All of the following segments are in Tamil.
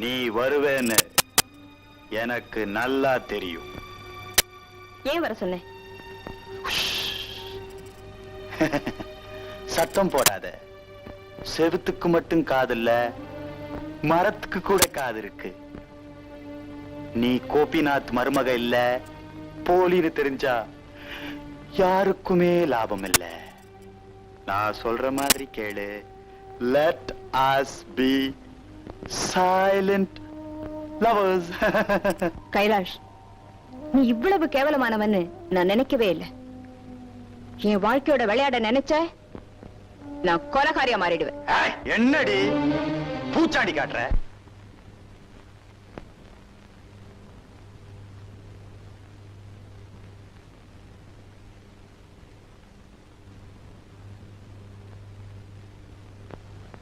நீ வருவேன்னு எனக்கு நல்லா தெரியும். ஏன் வர சொன்னேன்? சத்தம் போடாத. செவுத்துக்கு மட்டும் காது இல்ல, மரத்துக்கு கூட காது இருக்கு. நீ கோபிநாத் மருமக இல்ல, போலின்னு தெரிஞ்சா யாருக்குமே லாபம் இல்ல. நான் சொல்ற மாதிரி கேளு. Let us be silent lovers. Kailash, நீ இவ்வளவு கேவலமானவன்னு நான் நினைக்கவே இல்லை. என் வாழ்க்கையோட விளையாட நினைச்ச நான் கொலகாரியா மாறிடுவேன். என்னடி பூச்சாண்டி காட்டுற?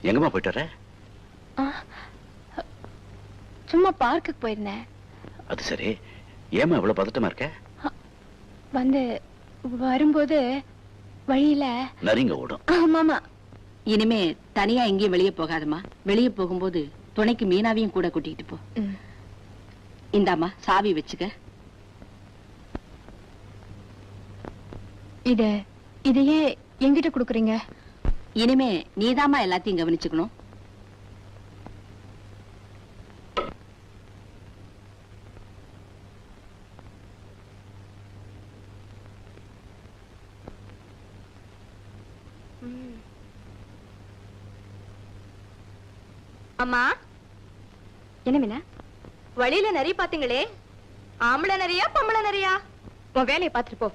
எங்கம்மா போயிட்டு வர? சும்மா பார்க்குக்கு போயிருந்தேன். அது சரி, ஏமா இவ்வளவு பதட்டமா இருக்க? வந்து வரும்போது வழியில நரிங்க ஓடும். ஆமாமா. இனிமே தனியா எங்கேயும் வெளியே போகாதம்மா. வெளியே போகும்போது துணைக்கு மீனாவையும் கூட கூட்டிட்டு போ. இந்தாமா சாவி வச்சுக்க. இதையே என்கிட்ட கொடுக்குறீங்க? இனிமே நீதாமா எல்லாத்தையும் கவனிச்சுக்கணும். அம்மா, என்ன மீனா? வழியில நிறைய பாத்தீங்களே, ஆம்பளை நிறையா பொம்பளை நிறையா? உன் வேலையை பார்த்துட்டு போ.